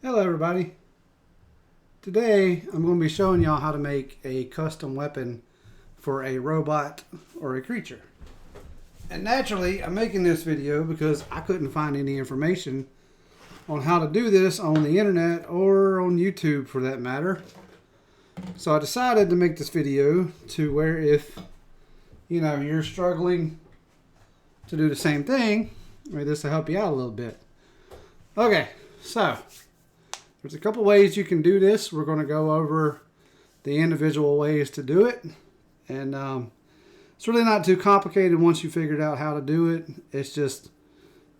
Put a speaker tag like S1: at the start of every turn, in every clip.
S1: Hello everybody. Today I'm going to be showing y'all how to make a custom weapon for a robot or a creature. And naturally I'm making this video because I couldn't find any information on how to do this on the internet or on YouTube for that matter. So I decided to make this video to where if you're struggling to do the same thing, maybe this will help you out a little bit. Okay, so there's a couple ways you can do this. We're going to go over the individual ways to do it. And it's really not too complicated once you figured out how to do it. It's just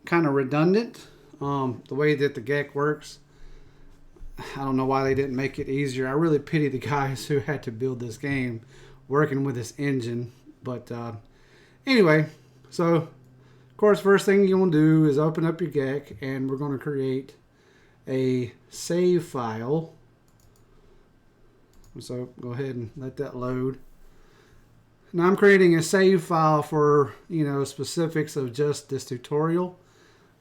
S1: kind of redundant. The way that the Geck works, I don't know why they didn't make it easier. I really pity the guys who had to build this game working with this engine. But anyway, so of course, first thing you want to do is open up your Geck, and we're going to create a save file. So go ahead and let that load. Now I'm creating a save file for specifics of just this tutorial.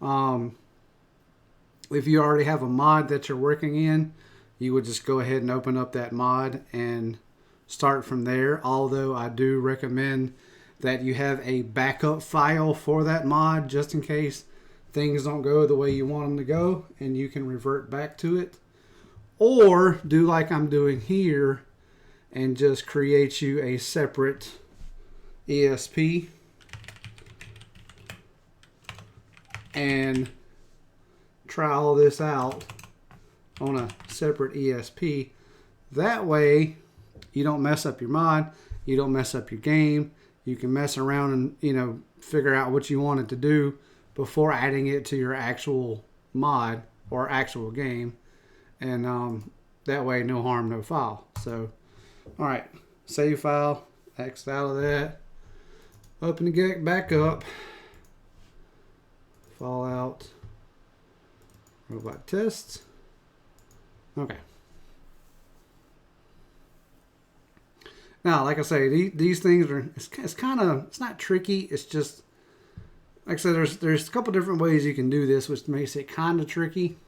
S1: If you already have a mod that you're working in, you would just go ahead and open up that mod and start from there. Although I do recommend that you have a backup file for that mod just in case things don't go the way you want them to go, and you can revert back to it. Or do like I'm doing here and just create you a separate ESP and try all this out on a separate ESP. That way you don't mess up your mod, you don't mess up your game. You can mess around and figure out what you want it to do before adding it to your actual mod or actual game. And that way, no harm, no foul. So, alright, save file, X out of that. Open the Geck back up. Fallout. Robot tests. Okay. Now, like I say, these things are, it's not tricky. It's just, like I said, there's a couple different ways you can do this, which makes it kind of tricky.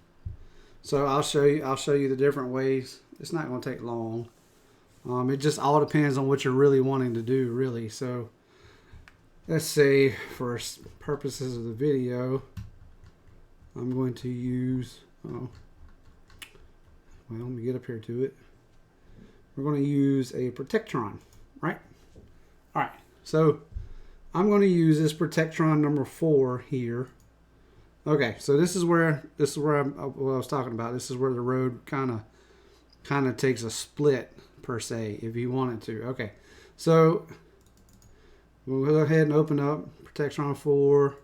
S1: So I'll show you the different ways. It's not going to take long. It just all depends on what you're really wanting to do, really. So let's say for purposes of the video, I'm going to use, well, let me get up here to it. We're going to use a protectron, right? All right, so I'm going to use this protectron number 4 here. Okay, so this is where what I was talking about. This is where the road kind of takes a split per se, if you wanted to. Okay, so we'll go ahead and open up protectron 4.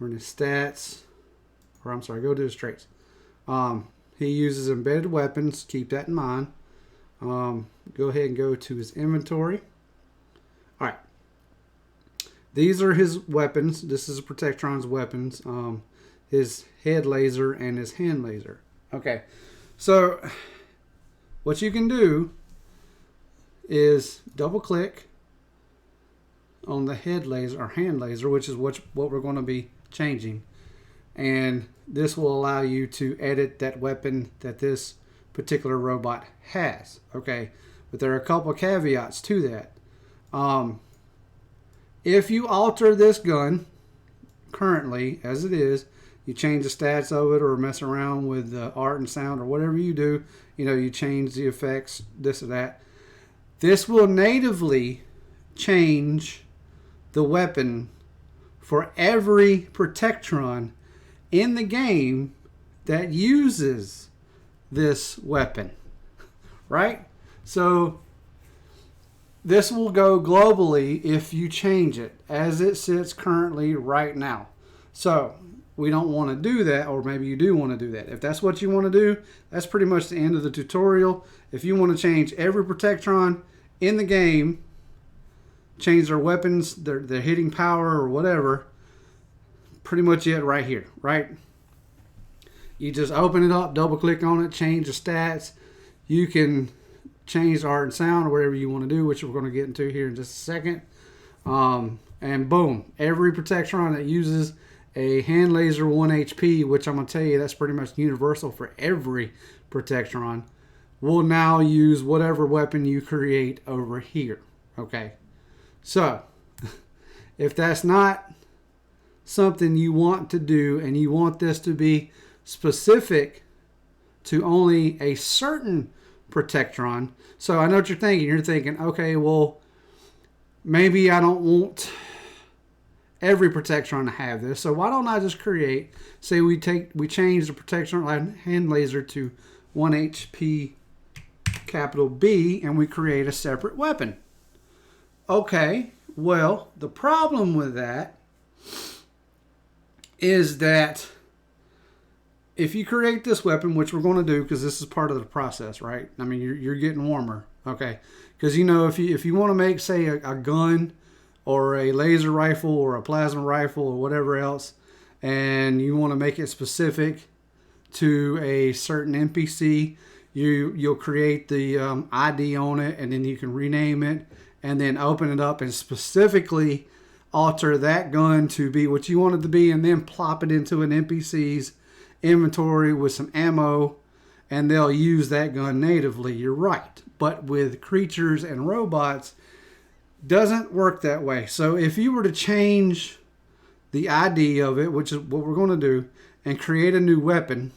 S1: We're in the stats, or I'm sorry, go to his traits. He uses embedded weapons. Keep that in mind. Go ahead and go to his inventory. All right. These are his weapons. This is Protectron's weapons. His head laser and his hand laser. Okay. So what you can do is double click on the head laser or hand laser, which is what we're going to be changing. And this will allow you to edit that weapon that this particular robot has. Okay, but there are a couple of caveats to that. If you alter this gun currently as it is, you change the stats of it or mess around with the art and sound or whatever you do, you change the effects, this or that, this will natively change the weapon for every protectron in the game that uses this weapon, right? So this will go globally if you change it as it sits currently right now. So we don't want to do that, or maybe you do want to do that. If that's what you want to do, that's pretty much the end of the tutorial. If you want to change every protectron in the game, change their weapons, their hitting power or whatever, pretty much it right here, right? You just open it up, double click on it, change the stats. You can change the art and sound or whatever you want to do, which we're going to get into here in just a second. And boom, every protectron that uses a hand laser 1 HP, which I'm going to tell you that's pretty much universal for every protectron, will now use whatever weapon you create over here. Okay, so if that's not something you want to do and you want this to be specific to only a certain protectron, so I know what you're thinking. You're thinking, okay, well, maybe I don't want every protectron to have this, so why don't I just create, say we change the protectron hand laser to 1 HP capital B, and we create a separate weapon. Okay, well, the problem with that is that if you create this weapon, which we're going to do because this is part of the process, right? I mean, you're getting warmer, okay? Because you know, if you want to make, say, a gun or a laser rifle or a plasma rifle or whatever else, and you want to make it specific to a certain NPC, you'll create the ID on it, and then you can rename it, and then open it up and specifically alter that gun to be what you want it to be, and then plop it into an NPC's inventory with some ammo, and they'll use that gun natively. You're right. But with creatures and robots, doesn't work that way. So if you were to change the ID of it, which is what we're going to do, and create a new weapon,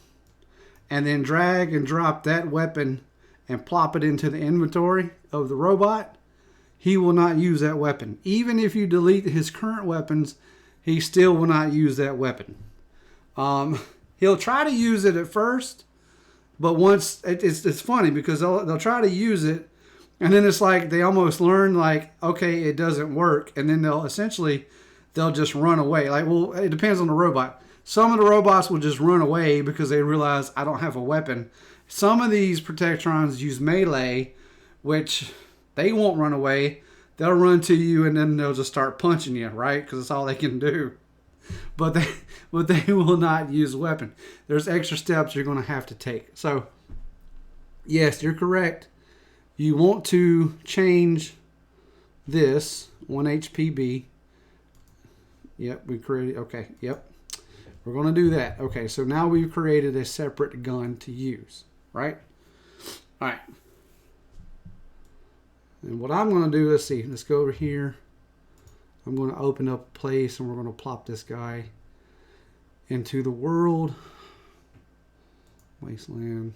S1: and then drag and drop that weapon and plop it into the inventory of the robot, he will not use that weapon. Even if you delete his current weapons, he still will not use that weapon. He'll try to use it at first, but once it's funny because they'll try to use it, and then it's like they almost learn, like, okay, it doesn't work, and then they'll just run away. Like, well, it depends on the robot. Some of the robots will just run away because they realize I don't have a weapon. Some of these protectrons use melee, which they won't run away. They'll run to you and then they'll just start punching you, right? Because it's all they can do. But they will not use weapon. There's extra steps you're going to have to take. So, yes, you're correct. You want to change this 1 HPB. Yep, we created. Okay, yep. We're going to do that. Okay, so now we've created a separate gun to use, right? All right. And what I'm going to do, let's see. Let's go over here. I'm going to open up a place, and we're going to plop this guy into the world. Wasteland.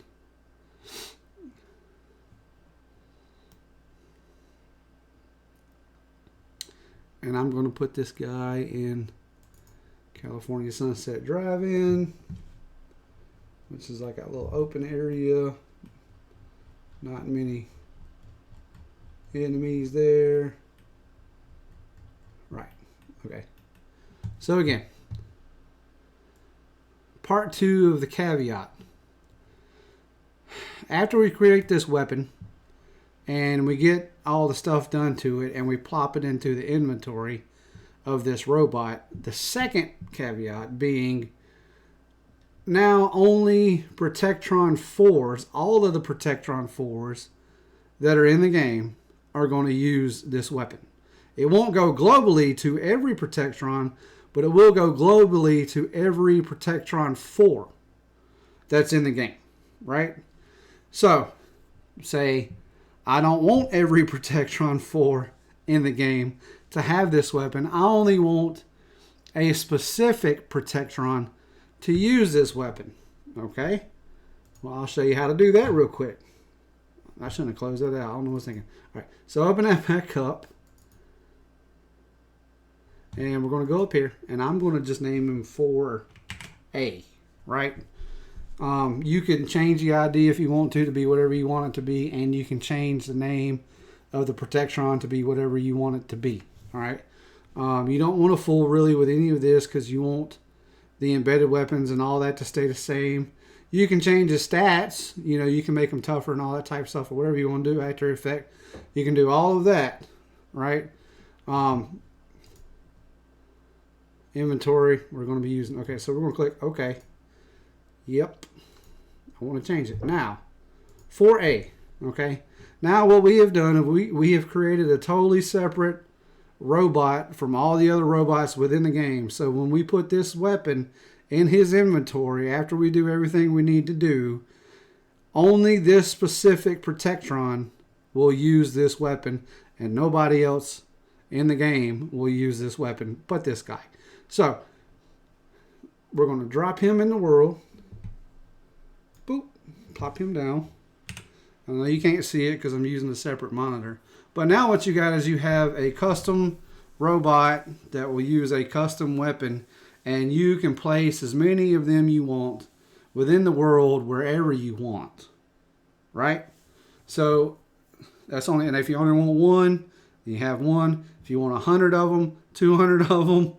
S1: And I'm going to put this guy in California Sunset Drive-In, which is like a little open area. Not many enemies there. Right. Okay. So again, part 2 of the caveat. After we create this weapon and we get all the stuff done to it and we plop it into the inventory of this robot, the second caveat being now only Protectron 4s, all of the Protectron 4s that are in the game are going to use this weapon. It won't go globally to every Protectron, but it will go globally to every Protectron 4 that's in the game, right? So, say, I don't want every Protectron 4 in the game to have this weapon. I only want a specific Protectron to use this weapon, okay? Well, I'll show you how to do that real quick. I shouldn't have closed that out. I don't know what I was thinking. All right, so open that back up. And we're going to go up here, and I'm going to just name him 4A, right? You can change the ID if you want to be whatever you want it to be, and you can change the name of the Protectron to be whatever you want it to be, all right? You don't want to fool really with any of this because you want the embedded weapons and all that to stay the same. You can change the stats. You know, you can make them tougher and all that type of stuff or whatever you want to do, After Effects. You can do all of that, right? Inventory, we're going to be using. Okay, so we're going to click OK. Yep. I want to change it. Now, 4A. Okay. Now what we have done is we have created a totally separate robot from all the other robots within the game. So when we put this weapon in his inventory, after we do everything we need to do, only this specific protectron will use this weapon, and nobody else in the game will use this weapon but this guy. So we're going to drop him in the world. Boop. Plop him down. I know you can't see it because I'm using a separate monitor. But now what you got is you have a custom robot that will use a custom weapon, and you can place as many of them you want within the world wherever you want. Right? So that's only, and if you only want one, you have one. If you want 100 of them, 200 of them,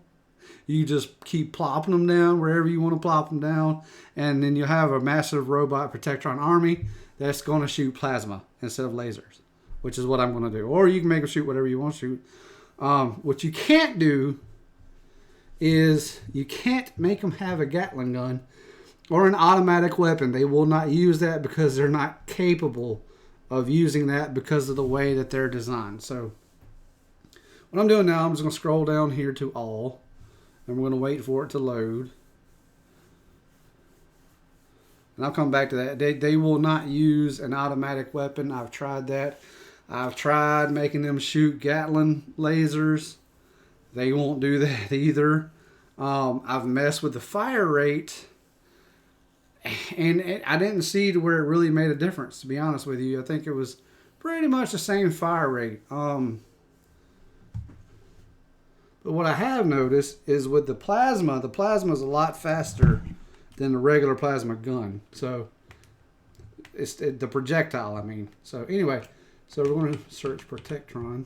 S1: you just keep plopping them down wherever you want to plop them down, and then you'll have a massive robot protectron army that's going to shoot plasma instead of lasers, which is what I'm going to do. Or you can make them shoot whatever you want to shoot. What you can't do is you can't make them have a Gatling gun or an automatic weapon. They will not use that because they're not capable of using that because of the way that they're designed. So what I'm doing now, I'm just going to scroll down here to all, and we're going to wait for it to load. And I'll come back to that. They will not use an automatic weapon. I've tried that. I've tried making them shoot Gatling lasers. They won't do that either. I've messed with the fire rate, and I didn't see to where it really made a difference, to be honest with you. I think it was pretty much the same fire rate. But what I have noticed is with the plasma is a lot faster than the regular plasma gun. So it's the projectile, I mean. So anyway, so we're going to search Protectron.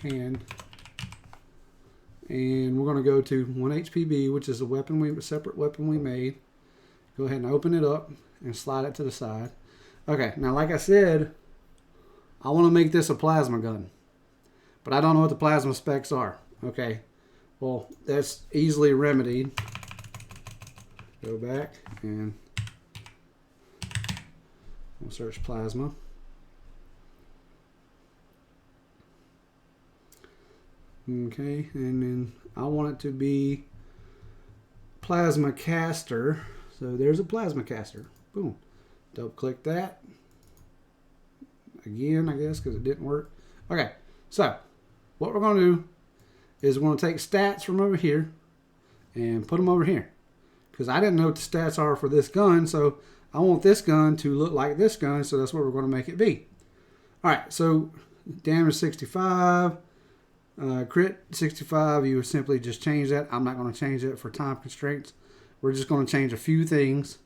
S1: And we're going to go to 1HPB, which is a separate weapon we made. Go ahead and open it up and slide it to the side. Okay, now like I said, I want to make this a plasma gun, but I don't know what the plasma specs are. Okay, well, that's easily remedied. Go back and we'll search plasma. Okay, and then I want it to be plasma caster. So there's a plasma caster. Boom. Double click that. Again, I guess, because it didn't work. Okay, so what we're going to do is we're going to take stats from over here and put them over here. Because I didn't know what the stats are for this gun, so I want this gun to look like this gun, so that's what we're going to make it be. Alright, so damage 65. Crit 65, you would simply just change that. I'm not going to change it for time constraints. We're just going to change a few things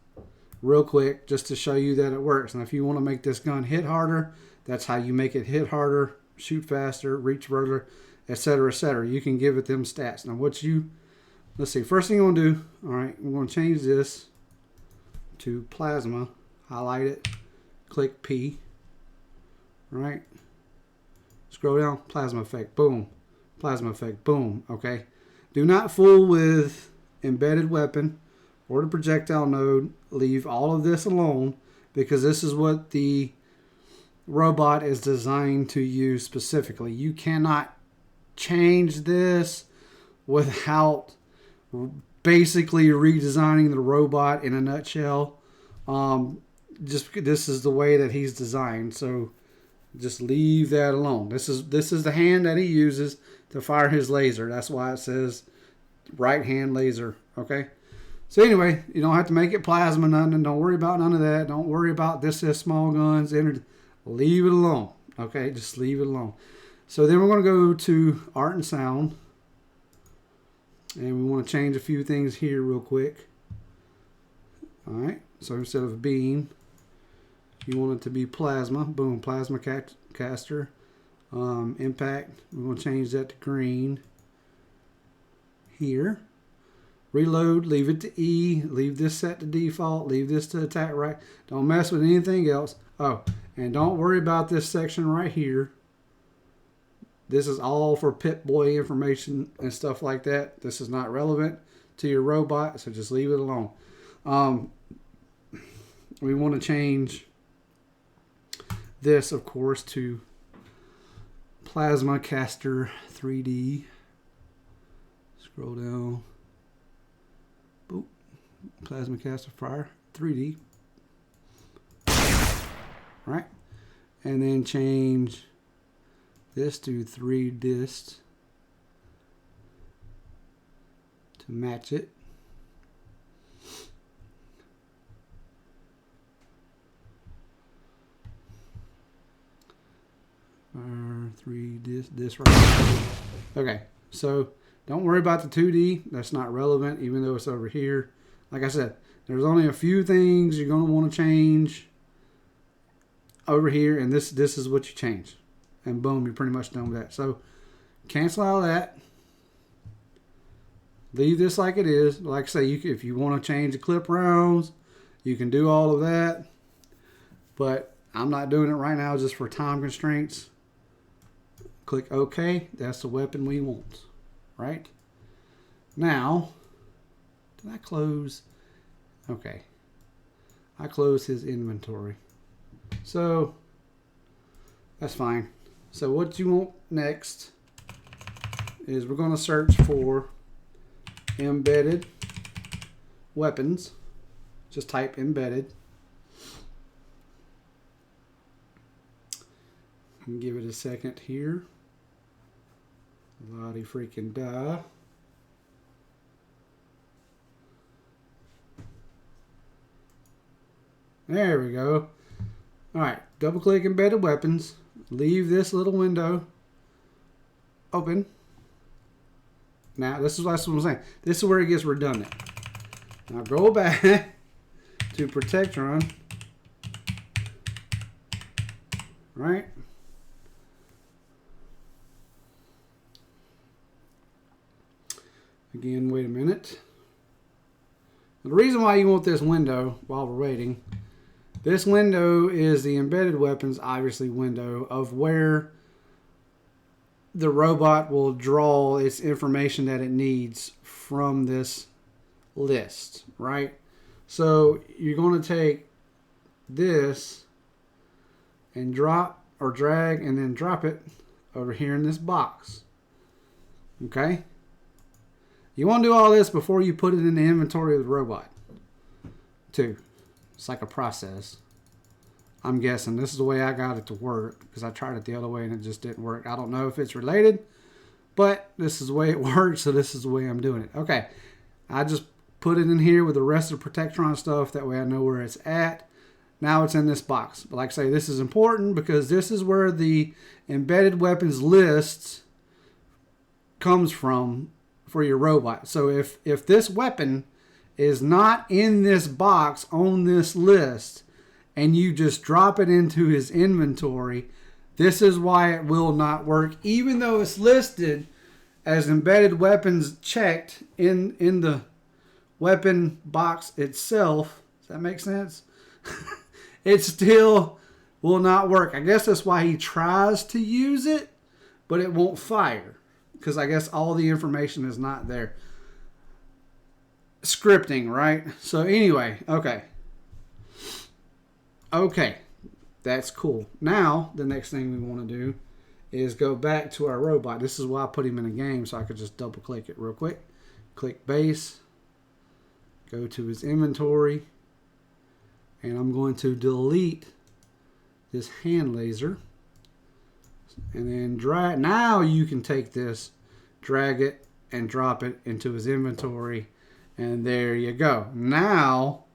S1: real quick just to show you that it works. And if you want to make this gun hit harder, that's how you make it hit harder, shoot faster, reach further, etc., etc. You can give it them stats. Now let's see, first thing you want to do, alright, we're going to change this to plasma, highlight it, click P, alright, scroll down, plasma effect, boom. Plasma effect, boom. Okay. Do not fool with embedded weapon or the projectile node. Leave all of this alone because this is what the robot is designed to use specifically. You cannot change this without basically redesigning the robot in a nutshell. Just this is the way that he's designed. So just leave that alone. This is the hand that he uses to fire his laser. That's why it says right hand laser. Okay. So anyway, you don't have to make it plasma, nothing. Don't worry about none of that. Don't worry about this is small guns. Leave it alone. Okay, just leave it alone. So then we're going to go to art and sound, and we want to change a few things here real quick. All right. So instead of beam, you want it to be plasma. Boom, plasma caster. Impact, we're going to change that to green. Here. Reload, leave it to E. Leave this set to default. Leave this to attack right. Don't mess with anything else. Oh, and don't worry about this section right here. This is all for Pip-Boy information and stuff like that. This is not relevant to your robot, so just leave it alone. We want to change this, of course, to Plasma Caster 3D. Scroll down. Boop. Plasma Caster Fire 3D. Right. And then change this to 3 dist to match it. Or 3 dist right. Okay, so don't worry about the 2D. That's not relevant, even though it's over here. Like I said, there's only a few things you're going to want to change over here, and this is what you change. And boom, you're pretty much done with that. So cancel out that. Leave this like it is. Like I say, if you want to change the clip rounds, you can do all of that. But I'm not doing it right now just for time constraints. Click OK. That's the weapon we want. Right? Now, did I close? Okay. I closed his inventory. So, that's fine. So what you want next is we're going to search for embedded weapons. Just type embedded. And give it a second here. Lottie freaking die. There we go. Alright, double click embedded weapons. Leave this little window open. Now, this is what I'm saying. This is where it gets redundant. Now go back to protectron. Right? Again, wait a minute. The reason why you want this window while we're waiting, this window is the embedded weapons, obviously, window of where the robot will draw its information that it needs from this list, right? So you're going to take this and drop or drag and then drop it over here in this box. Okay? You want to do all this before you put it in the inventory of the robot, too. It's like a process. I'm guessing this is the way I got it to work, because I tried it the other way and it just didn't work. I don't know if it's related, but this is the way it works, so this is the way I'm doing it. Okay, I just put it in here with the rest of the Protectron stuff. That way I know where it's at. Now it's in this box. But like I say, this is important because this is where the embedded weapons list comes from for your robot. So if this weapon is not in this box on this list and you just drop it into his inventory, this is why it will not work, even though it's listed as embedded weapons checked in the weapon box itself. Does that make sense? It still will not work. I guess that's why he tries to use it, but it won't fire, because I guess all the information is not there. Scripting, right? So anyway, okay. Okay, that's cool. Now, the next thing we want to do is go back to our robot. This is why I put him in a game, so I could just double click it real quick. Click base. Go to his inventory. And I'm going to delete this hand laser. And then drag. Now you can take this, drag it, and drop it into his inventory. And there you go. Now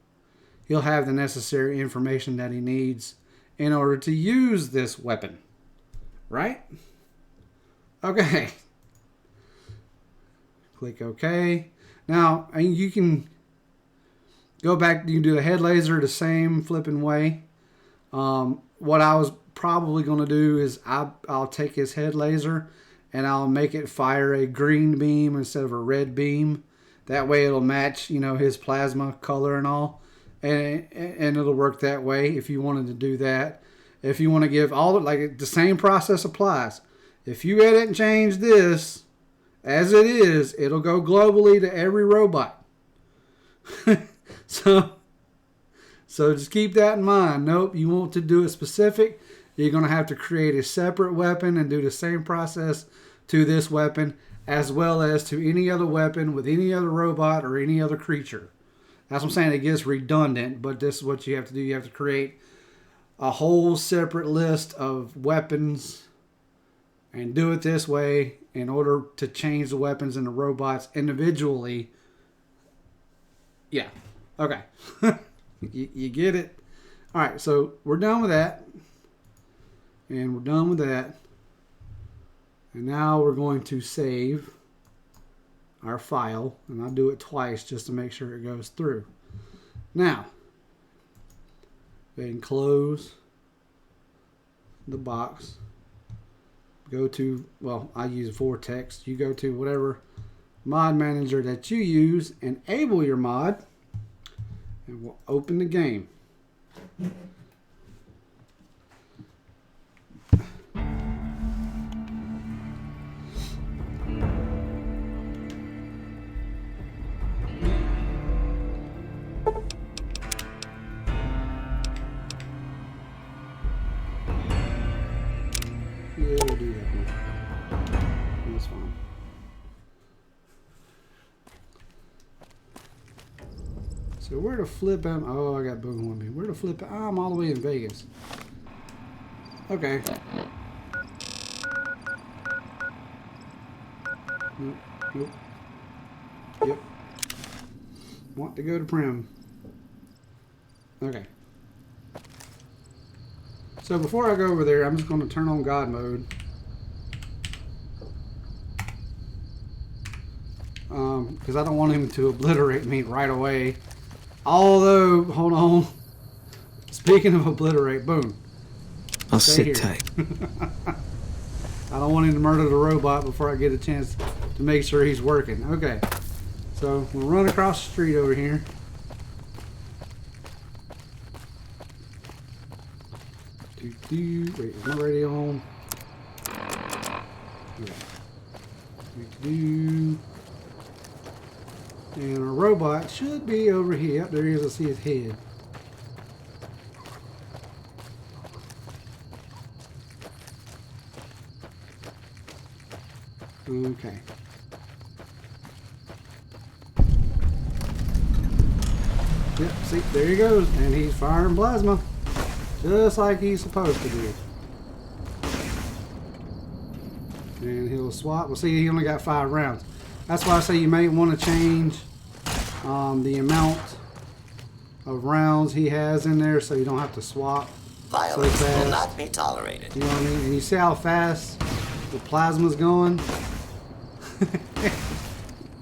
S1: he'll have the necessary information that he needs in order to use this weapon. Right? Okay. Click OK. Now, you can go back. You can do the head laser the same flipping way. What I was probably going to do is I'll take his head laser and I'll make it fire a green beam instead of a red beam. That way it'll match, his plasma color and all. And it'll work that way if you wanted to do that. If you want to give all the same process applies. If you edit and change this as it is, it'll go globally to every robot. So just keep that in mind. Nope, you want to do it specific. you're going to have to create a separate weapon and do the same process to this weapon as well as to any other weapon with any other robot or any other creature. That's what I'm saying. It gets redundant, but this is what you have to do. You have to create a whole separate list of weapons and do it this way in order to change the weapons and the robots individually. Yeah. Okay. you get it? All right, so we're done with that. And we're done with that. And now we're going to save our file. And I'll do it twice just to make sure it goes through. Now, go ahead and close the box. Go to, well, I use Vortex. You go to whatever mod manager that you use. Enable your mod. And we'll open the game. Yeah, we'll do that one. That's fine. So where to flip am? Oh, I got boom on me. Where to flip? Oh, I'm all the way in Vegas. Okay. Nope. Nope. Yep. Want to go to Prim. Okay. So before I go over there, I'm just going to turn on God mode. Because I don't want him to obliterate me right away. Although, hold on. Speaking of obliterate, boom.
S2: I'll sit tight.
S1: I don't want him to murder the robot before I get a chance to make sure he's working. Okay. So we'll run across the street over here. Wait, is my radio on? Yeah. And our robot should be over here. Yep, there he is. I see his head. Okay. Yep, see, there he goes. And he's firing plasma. Just like he's supposed to do. And he'll swap. Well, see, he only got 5 rounds. That's why I say you may want to change the amount of rounds he has in there so you don't have to swap.
S3: Violence will not be tolerated.
S1: You know what I mean? And you see how fast the plasma's going?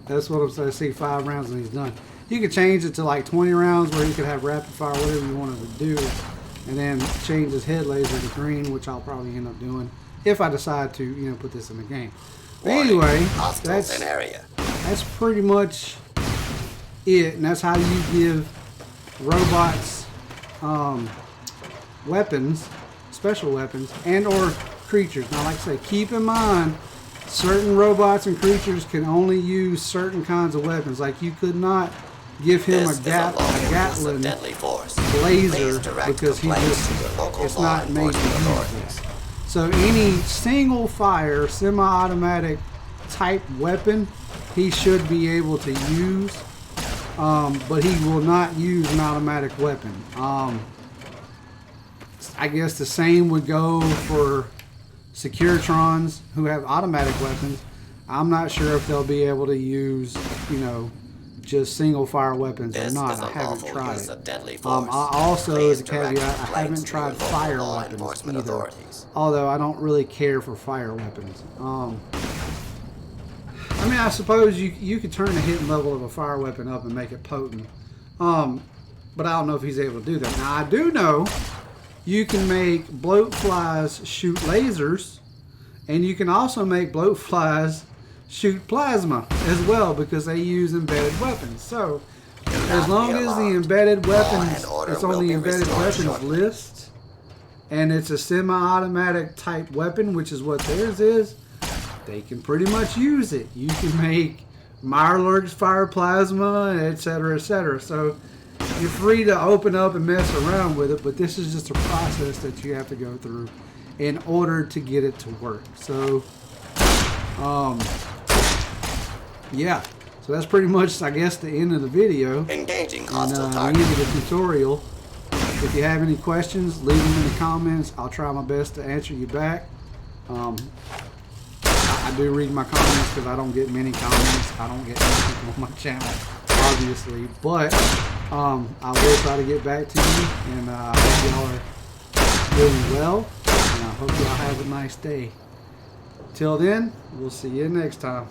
S1: That's what I'm saying. I see 5 rounds and he's done. You could change it to like 20 rounds where you could have rapid fire, whatever you wanted to do. And then change his head laser to green, which I'll probably end up doing if I decide to, you know, put this in the game. But anyway, that's pretty much it, and that's how you give robots weapons, special weapons, and or creatures. Now, like I say, keep in mind, certain robots and creatures can only use certain kinds of weapons. Like you could not give him a Gatling laser because he just, it's not made to use this. So any single fire semi-automatic type weapon he should be able to use, but he will not use an automatic weapon. I guess the same would go for Securitrons who have automatic weapons. I'm not sure if they'll be able to use, you know, just single fire weapons or not. I haven't tried it. I also, as a caveat, I haven't tried fire weapons either. Although I don't really care for fire weapons. I mean, I suppose you could turn the hitting level of a fire weapon up and make it potent. But I don't know if he's able to do that. Now, I do know you can make blowflies shoot lasers, and you can also make blowflies shoot plasma as well because they use embedded weapons. So, as long as the embedded weapons, it's on the embedded weapons list, and it's a semi-automatic type weapon, which is what theirs is, they can pretty much use it. You can make Mirelurks fire plasma, etc., etc. So, you're free to open up and mess around with it, but this is just a process that you have to go through in order to get it to work. So, yeah. So that's pretty much, I guess, the end of the video.
S3: Engaging hostile
S1: And
S3: target.
S1: the end of the tutorial. If you have any questions, leave them in the comments. I'll try my best to answer you back. I do read my comments because I don't get many comments. I don't get anything on my channel, obviously. But I will try to get back to you. And I hope y'all are doing well. And I hope y'all have a nice day. Till then, we'll see you next time.